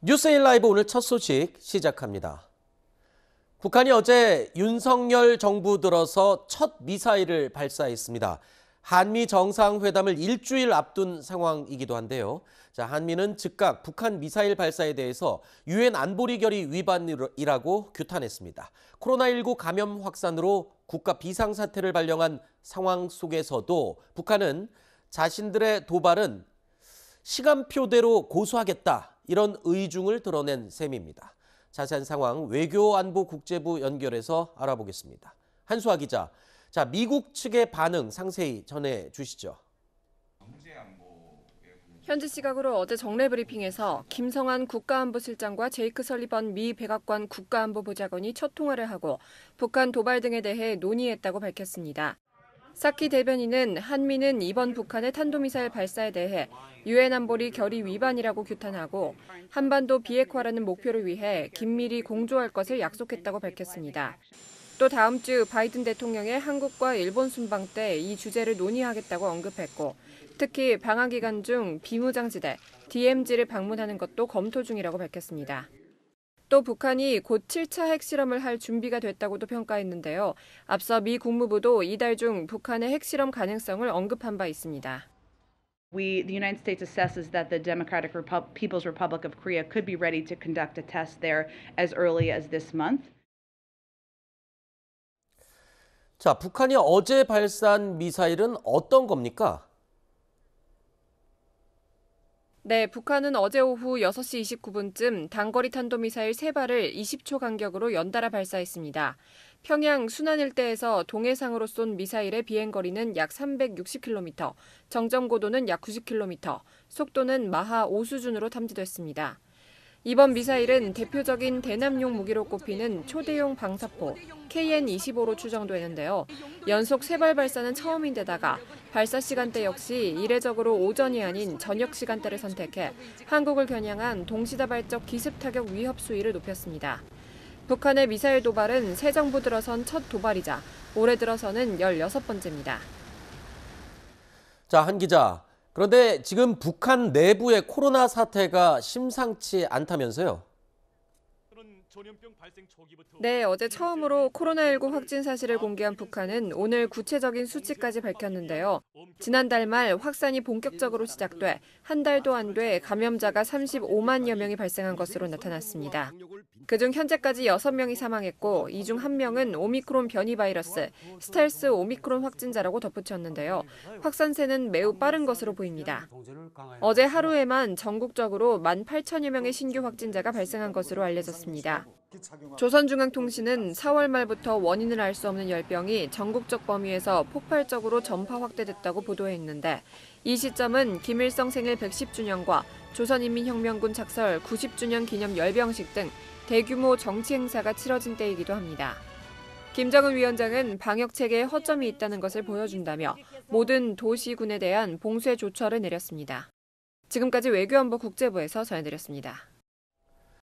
뉴스에일 라이브 오늘 첫 소식 시작합니다. 북한이 어제 윤석열 정부 들어서 첫 미사일을 발사했습니다. 한미 정상회담을 일주일 앞둔 상황이기도 한데요. 한미는 즉각 북한 미사일 발사에 대해서 유엔 안보리 결의 위반이라고 규탄했습니다. 코로나19 감염 확산으로 국가 비상사태를 발령한 상황 속에서도 북한은 자신들의 도발은 시간표대로 고수하겠다, 이런 의중을 드러낸 셈입니다. 자세한 상황 외교안보국제부 연결해서 알아보겠습니다. 한수아 기자, 미국 측의 반응 상세히 전해주시죠. 현지 시각으로 어제 정례 브리핑에서 김성한 국가안보실장과 제이크 설리번 미 백악관 국가안보보좌관이 첫 통화를 하고 북한 도발 등에 대해 논의했다고 밝혔습니다. 사키 대변인은 한미는 이번 북한의 탄도미사일 발사에 대해 유엔 안보리 결의 위반이라고 규탄하고 한반도 비핵화라는 목표를 위해 긴밀히 공조할 것을 약속했다고 밝혔습니다. 또 다음 주 바이든 대통령의 한국과 일본 순방 때 이 주제를 논의하겠다고 언급했고 특히 방한 기간 중 비무장지대 DMZ를 방문하는 것도 검토 중이라고 밝혔습니다. 또 북한이 곧 7차 핵실험을 할 준비가 됐다고도 평가했는데요. 앞서 미 국무부도 이달 중 북한의 핵실험 가능성을 언급한 바 있습니다. The United States assesses that the People's Republic of Korea could be ready to conduct a test there as early as this month. 북한이 어제 발사한 미사일은 어떤 겁니까? 네, 북한은 어제 오후 6시 29분쯤 단거리 탄도미사일 3발을 20초 간격으로 연달아 발사했습니다. 평양 순안 일대에서 동해상으로 쏜 미사일의 비행거리는 약 360km, 정점고도는 약 90km, 속도는 마하 5 수준으로 탐지됐습니다. 이번 미사일은 대표적인 대남용 무기로 꼽히는 초대용 방사포 KN-25로 추정되는데요. 연속 3발 발사는 처음인데다가 발사 시간대 역시 이례적으로 오전이 아닌 저녁 시간대를 선택해 한국을 겨냥한 동시다발적 기습타격 위협 수위를 높였습니다. 북한의 미사일 도발은 새 정부 들어선 첫 도발이자 올해 들어서는 16번째입니다. 한 기자, 그런데 지금 북한 내부의 코로나 사태가 심상치 않다면서요? 네, 어제 처음으로 코로나19 확진 사실을 공개한 북한은 오늘 구체적인 수치까지 밝혔는데요. 지난달 말 확산이 본격적으로 시작돼 한 달도 안 돼 감염자가 35만여 명이 발생한 것으로 나타났습니다. 그중 현재까지 6명이 사망했고 이 중 1명은 오미크론 변이 바이러스, 스텔스 오미크론 확진자라고 덧붙였는데요. 확산세는 매우 빠른 것으로 보입니다. 어제 하루에만 전국적으로 18,000여 명의 신규 확진자가 발생한 것으로 알려졌습니다. 조선중앙통신은 4월 말부터 원인을 알 수 없는 열병이 전국적 범위에서 폭발적으로 전파 확대됐다고 보도했는데 이 시점은 김일성 생일 110주년과 조선인민혁명군 작설 90주년 기념 열병식 등 대규모 정치 행사가 치러진 때이기도 합니다. 김정은 위원장은 방역체계에 허점이 있다는 것을 보여준다며 모든 도시군에 대한 봉쇄 조처를 내렸습니다. 지금까지 외교안보 국제부에서 전해드렸습니다.